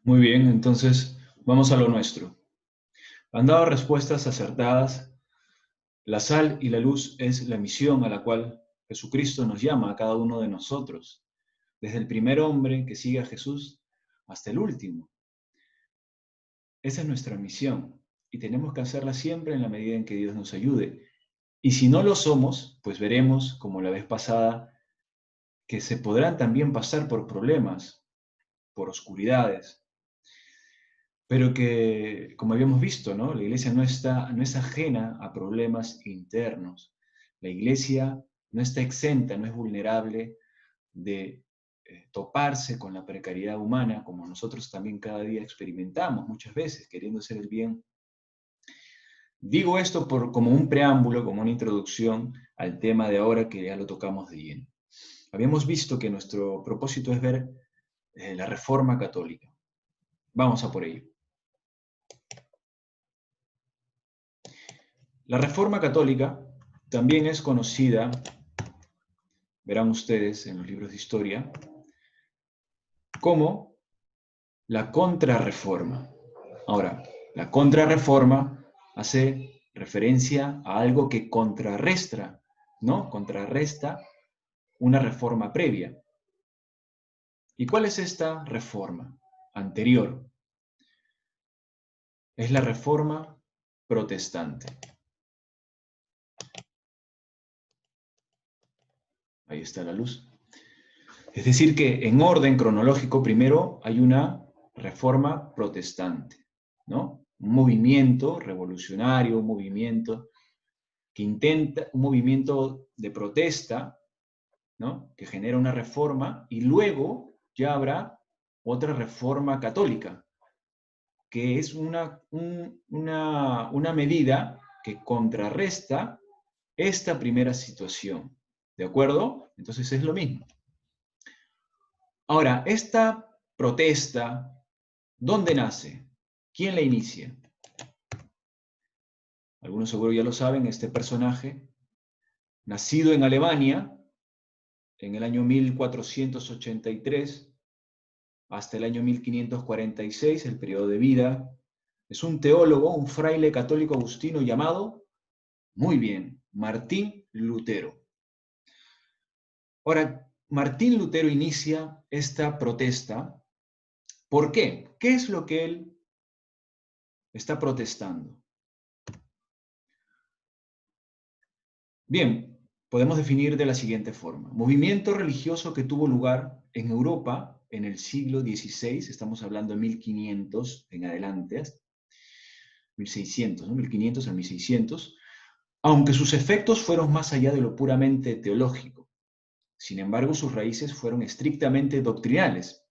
Muy bien, entonces vamos a lo nuestro. Han dado respuestas acertadas. La sal y la luz es la misión a la cual Jesucristo nos llama a cada uno de nosotros, desde el primer hombre que sigue a Jesús hasta el último. Esa es nuestra misión y tenemos que hacerla siempre en la medida en que Dios nos ayude. Y si no lo somos, pues veremos, como la vez pasada, que se podrán también pasar por problemas, por oscuridades, pero que, como habíamos visto, ¿no? La iglesia no es ajena a problemas internos. La iglesia no está exenta, no es vulnerable de toparse con la precariedad humana, como nosotros también cada día experimentamos muchas veces, queriendo hacer el bien. Digo esto como un preámbulo, como una introducción al tema de ahora que ya lo tocamos de lleno. Habíamos visto que nuestro propósito es ver la Reforma Católica. Vamos a por ello. La Reforma Católica también es conocida, verán ustedes en los libros de historia, como la Contrarreforma. Ahora, la Contrarreforma hace referencia a algo que contrarresta, ¿no? Contrarresta una reforma previa. ¿Y cuál es esta reforma anterior? Es la Reforma Protestante. Ahí está la luz. Es decir, que en orden cronológico, primero hay una reforma protestante, ¿no? Un movimiento revolucionario, un movimiento que intenta, un movimiento de protesta, ¿no? Que genera una reforma y luego ya habrá otra reforma católica, que es una medida que contrarresta esta primera situación, ¿de acuerdo? Entonces es lo mismo. Ahora, esta protesta, ¿dónde nace? ¿Quién la inicia? Algunos seguro ya lo saben, este personaje, nacido en Alemania en el año 1483 hasta el año 1546, el periodo de vida, es un teólogo, un fraile católico agustino llamado, muy bien, Martín Lutero. Ahora, Martín Lutero inicia esta protesta. ¿Por qué? ¿Qué es lo que él está protestando? Bien, podemos definir de la siguiente forma. Movimiento religioso que tuvo lugar en Europa en el siglo XVI, estamos hablando de 1500 en adelante, 1600, ¿no? 1500 a 1600, aunque sus efectos fueron más allá de lo puramente teológico. Sin embargo, sus raíces fueron estrictamente doctrinales.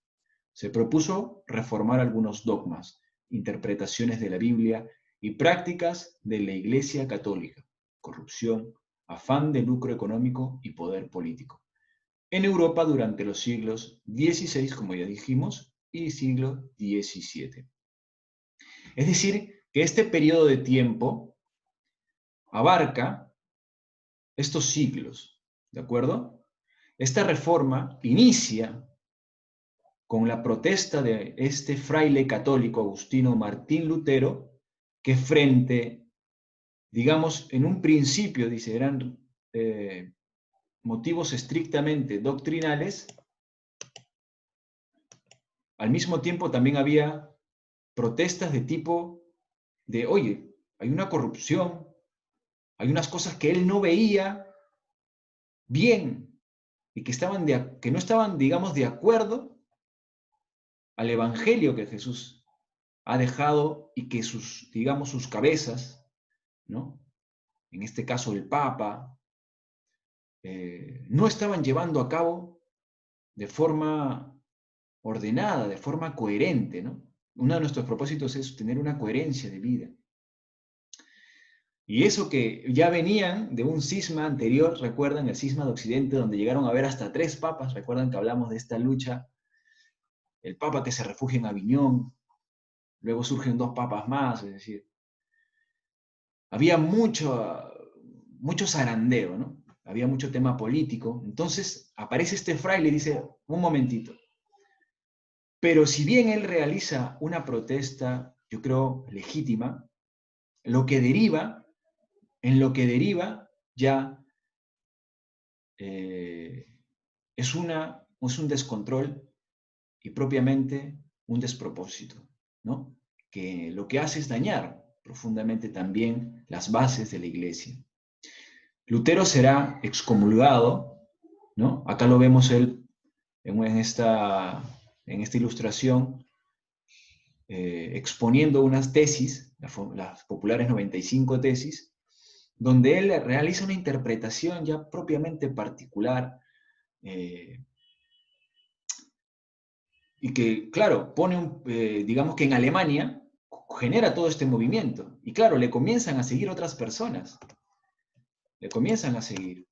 Se propuso reformar algunos dogmas, interpretaciones de la Biblia y prácticas de la Iglesia Católica, corrupción, afán de lucro económico y poder político. En Europa durante los siglos XVI, como ya dijimos, y siglo XVII. Es decir, que este periodo de tiempo abarca estos siglos, ¿de acuerdo? Esta reforma inicia con la protesta de este fraile católico agustino Martín Lutero, que frente, digamos, en un principio, dice, eran motivos estrictamente doctrinales, al mismo tiempo también había protestas de tipo de, oye, hay una corrupción, hay unas cosas que él no veía bien y que no estaban, digamos, de acuerdo al evangelio que Jesús ha dejado y que sus, digamos, sus cabezas, ¿no? En este caso el Papa, no estaban llevando a cabo de forma ordenada, de forma coherente, ¿no? Uno de nuestros propósitos es tener una coherencia de vida. Y eso que ya venían de un cisma anterior, recuerdan el cisma de Occidente, donde llegaron a haber hasta 3 papas, recuerdan que hablamos de esta lucha, el papa que se refugia en Aviñón, luego surgen 2 papas más, es decir, había mucho zarandeo, ¿no? Había mucho tema político. Entonces aparece este fraile y dice, un momentito, Pero si bien él realiza una protesta, yo creo, legítima, en lo que deriva ya es un descontrol y propiamente un despropósito, ¿no? Que lo que hace es dañar profundamente también las bases de la Iglesia. Lutero será excomulgado, ¿no? Acá lo vemos él en esta ilustración, exponiendo unas tesis, las populares 95 tesis, donde él realiza una interpretación ya propiamente particular, y que, claro, digamos que en Alemania genera todo este movimiento, y claro, le comienzan a seguir otras personas, le comienzan a seguir,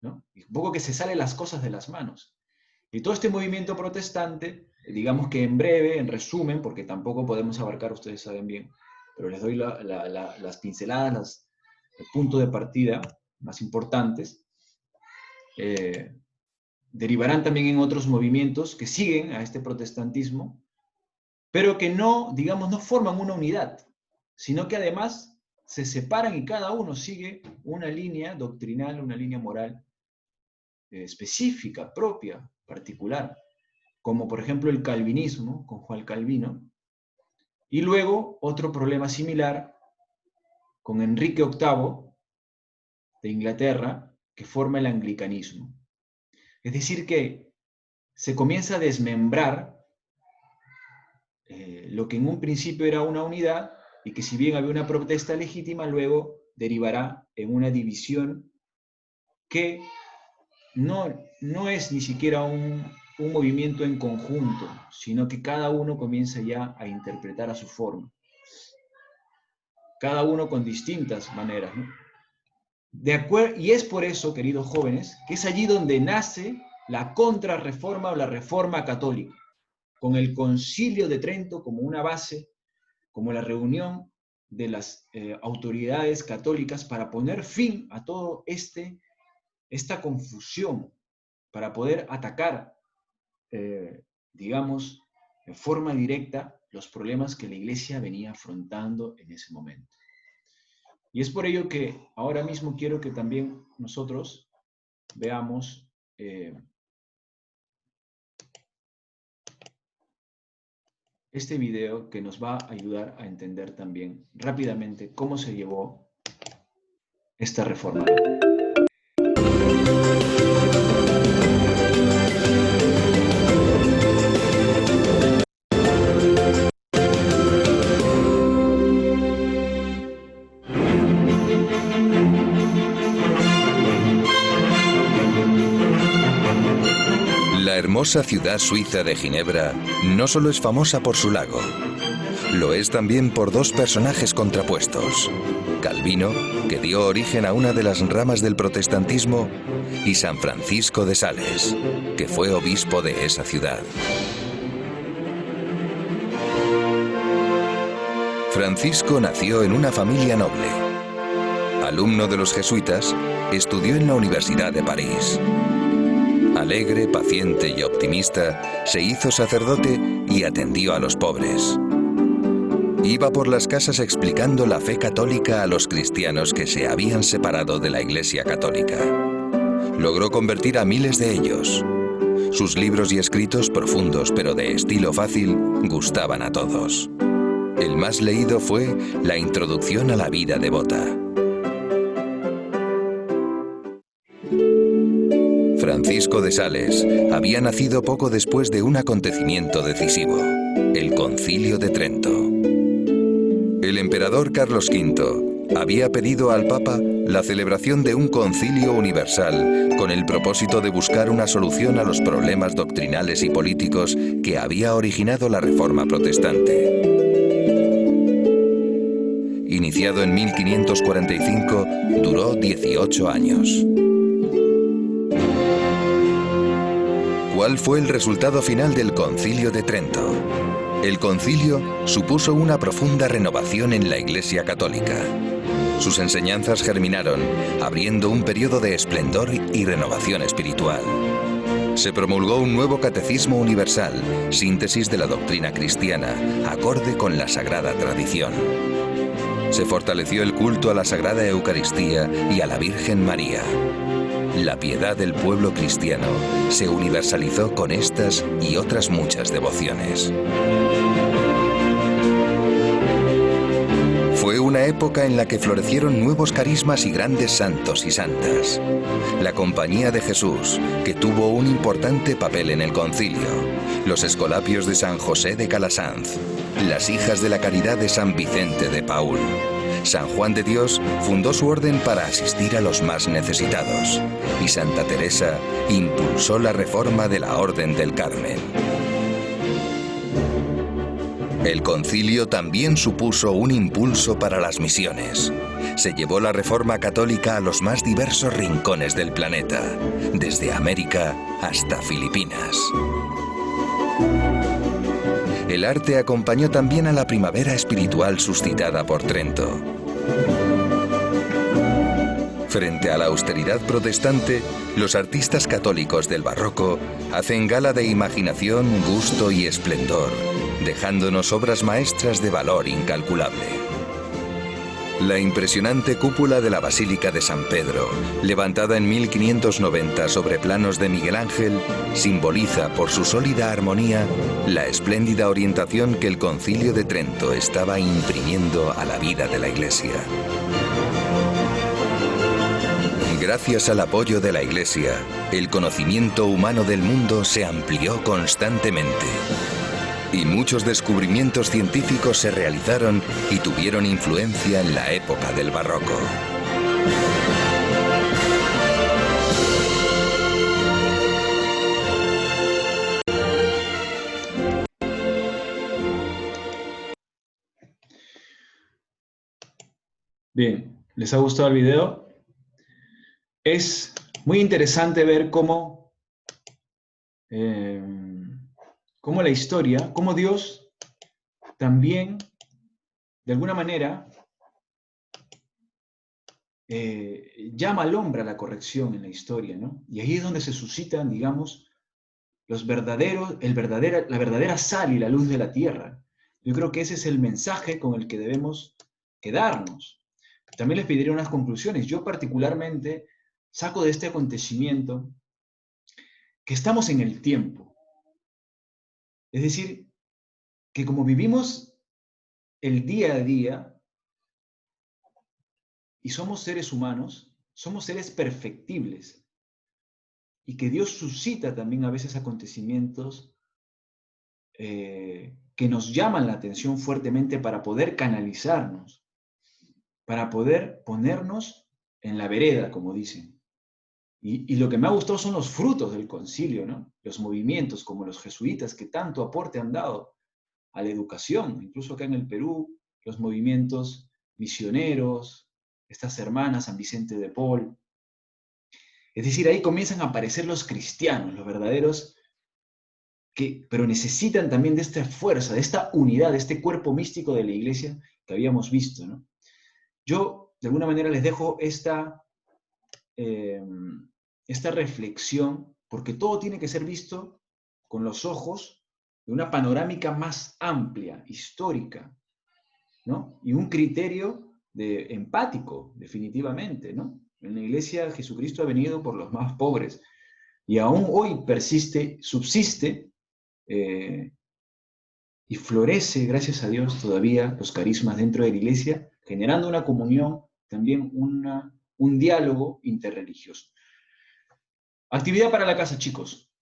¿no? Y un poco que se salen las cosas de las manos. Y todo este movimiento protestante, digamos que en breve, en resumen, porque tampoco podemos abarcar, ustedes saben bien, pero les doy las pinceladas, el punto de partida más importantes, derivarán también en otros movimientos que siguen a este protestantismo, pero que no, digamos, no forman una unidad, sino que además se separan y cada uno sigue una línea doctrinal, una línea moral específica, propia, particular, como por ejemplo el calvinismo, con Juan Calvino, y luego otro problema similar con Enrique VIII de Inglaterra, que forma el anglicanismo. Es decir, que se comienza a desmembrar lo que en un principio era una unidad, y que si bien había una protesta legítima, luego derivará en una división que no es ni siquiera un movimiento en conjunto, sino que cada uno comienza ya a interpretar a su forma. Cada uno con distintas maneras, ¿no? Y es por eso, queridos jóvenes, que es allí donde nace la contrarreforma o la reforma católica, con el Concilio de Trento como una base, como la reunión de las autoridades católicas para poner fin a todo esta confusión, para poder atacar, digamos, de forma directa los problemas que la Iglesia venía afrontando en ese momento. Y es por ello que ahora mismo quiero que también nosotros veamos este video que nos va a ayudar a entender también rápidamente cómo se llevó esta reforma. La hermosa ciudad suiza de Ginebra no solo es famosa por su lago, lo es también por dos personajes contrapuestos: Calvino, que dio origen a una de las ramas del protestantismo, y San Francisco de Sales, que fue obispo de esa ciudad. Francisco nació en una familia noble. Alumno de los jesuitas, estudió en la Universidad de París. Alegre, paciente y optimista, se hizo sacerdote y atendió a los pobres. Iba por las casas explicando la fe católica a los cristianos que se habían separado de la Iglesia católica. Logró convertir a miles de ellos. Sus libros y escritos, profundos pero de estilo fácil, gustaban a todos. El más leído fue La Introducción a la vida devota. Francisco de Sales había nacido poco después de un acontecimiento decisivo, el Concilio de Trento. El emperador Carlos V había pedido al Papa la celebración de un concilio universal con el propósito de buscar una solución a los problemas doctrinales y políticos que había originado la Reforma Protestante. Iniciado en 1545, duró 18 años. ¿Cuál fue el resultado final del Concilio de Trento? El concilio supuso una profunda renovación en la Iglesia católica. Sus enseñanzas germinaron, abriendo un periodo de esplendor y renovación espiritual. Se promulgó un nuevo catecismo universal, síntesis de la doctrina cristiana, acorde con la sagrada tradición. Se fortaleció el culto a la Sagrada Eucaristía y a la Virgen María. La piedad del pueblo cristiano se universalizó con estas y otras muchas devociones. Fue una época en la que florecieron nuevos carismas y grandes santos y santas. La Compañía de Jesús, que tuvo un importante papel en el concilio, los Escolapios de San José de Calasanz, las Hijas de la Caridad de San Vicente de Paúl. San Juan de Dios fundó su orden para asistir a los más necesitados, y Santa Teresa impulsó la reforma de la Orden del Carmen. El concilio también supuso un impulso para las misiones. Se llevó la reforma católica a los más diversos rincones del planeta, desde América hasta Filipinas. El arte acompañó también a la primavera espiritual suscitada por Trento. Frente a la austeridad protestante, los artistas católicos del barroco hacen gala de imaginación, gusto y esplendor, dejándonos obras maestras de valor incalculable. La impresionante cúpula de la Basílica de San Pedro, levantada en 1590 sobre planos de Miguel Ángel, simboliza por su sólida armonía la espléndida orientación que el Concilio de Trento estaba imprimiendo a la vida de la Iglesia. Gracias al apoyo de la Iglesia, el conocimiento humano del mundo se amplió constantemente. Y muchos descubrimientos científicos se realizaron y tuvieron influencia en la época del barroco. Bien, ¿les ha gustado el video? Es muy interesante ver cómo la historia, cómo Dios también, de alguna manera, llama al hombre a la corrección en la historia, ¿no? Y ahí es donde se suscitan, digamos, la verdadera sal y la luz de la tierra. Yo creo que ese es el mensaje con el que debemos quedarnos. También les pediré unas conclusiones. Yo particularmente saco de este acontecimiento que estamos en el tiempo. Es decir, que como vivimos el día a día y somos seres humanos, somos seres perfectibles y que Dios suscita también a veces acontecimientos que nos llaman la atención fuertemente para poder canalizarnos, para poder ponernos en la vereda, como dicen. Y lo que me ha gustado son los frutos del concilio, ¿no? Los movimientos como los jesuitas que tanto aporte han dado a la educación, incluso acá en el Perú, los movimientos misioneros, estas hermanas, San Vicente de Paul. Es decir, ahí comienzan a aparecer los cristianos, los verdaderos, pero necesitan también de esta fuerza, de esta unidad, de este cuerpo místico de la iglesia que habíamos visto, ¿no? Yo, de alguna manera, les dejo esta reflexión, porque todo tiene que ser visto con los ojos de una panorámica más amplia, histórica, ¿no? Y un criterio empático, definitivamente, ¿no? En la iglesia Jesucristo ha venido por los más pobres y aún hoy persiste, subsiste y florece, gracias a Dios, todavía los carismas dentro de la iglesia, generando una comunión, también un diálogo interreligioso. Actividad para la casa, chicos.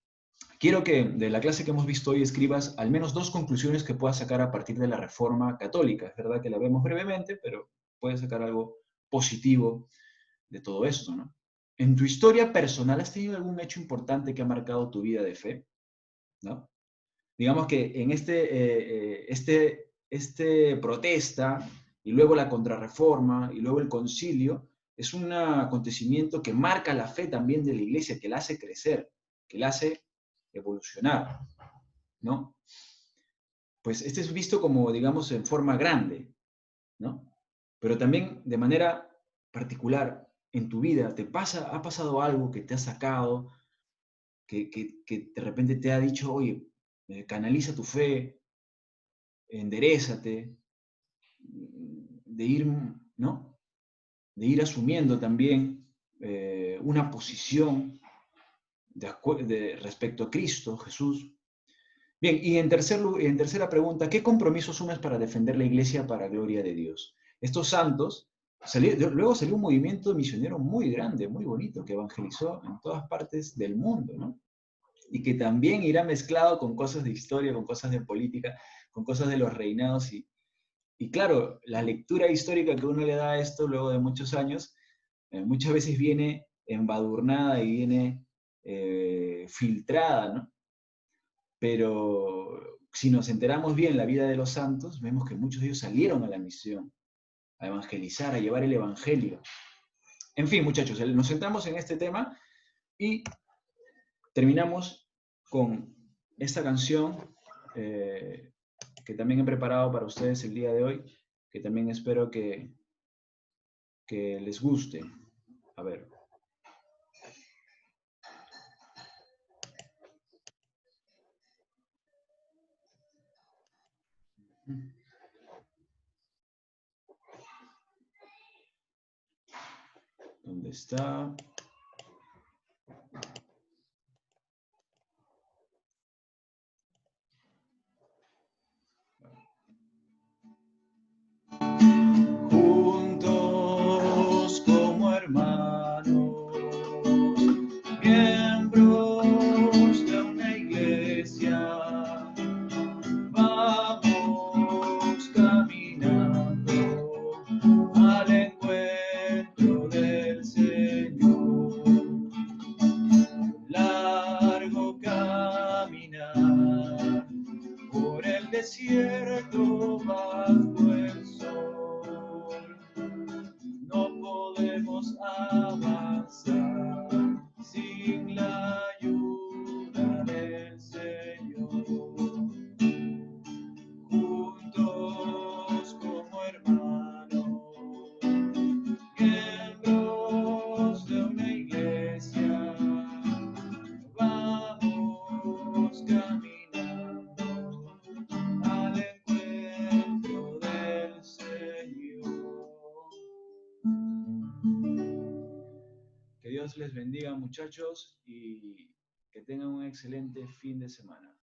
Quiero que de la clase que hemos visto hoy escribas al menos 2 conclusiones que puedas sacar a partir de la Reforma Católica. Es verdad que la vemos brevemente, pero puedes sacar algo positivo de todo esto, ¿no? En tu historia personal, ¿has tenido algún hecho importante que ha marcado tu vida de fe? ¿No? Digamos que en este protesta, y luego la contrarreforma, y luego el concilio, es un acontecimiento que marca la fe también de la iglesia, que la hace crecer, que la hace evolucionar, ¿no? Pues este es visto como, digamos, en forma grande, ¿no? Pero también de manera particular, en tu vida, ha pasado algo que te ha sacado que de repente te ha dicho, oye, canaliza tu fe, enderézate, de ir, ¿no? De ir asumiendo también una posición respecto a Cristo, Jesús. Bien, y en tercera pregunta, ¿qué compromiso asumes para defender la iglesia para gloria de Dios? Estos santos, luego salió un movimiento misionero muy grande, muy bonito, que evangelizó en todas partes del mundo, ¿no? Y que también irá mezclado con cosas de historia, con cosas de política, con cosas de los reinados. Y claro, la lectura histórica que uno le da a esto luego de muchos años, muchas veces viene embadurnada y viene filtrada, ¿no? Pero si nos enteramos bien la vida de los santos, vemos que muchos de ellos salieron a la misión, a evangelizar, a llevar el evangelio. En fin, muchachos, nos centramos en este tema y terminamos con esta canción que también he preparado para ustedes el día de hoy, que también espero que les guste. A ver. ¿Dónde está? Juntos como hermanos, miembros de una iglesia, vamos caminando al encuentro del Señor. Largo caminar por el desierto bajo el sol. No podemos avanzar sin la ayuda del Señor. Juntos como hermanos, miembros de una iglesia, vamos caminando al encuentro del Señor. Que Dios les bendiga, muchachos, y que tengan un excelente fin de semana.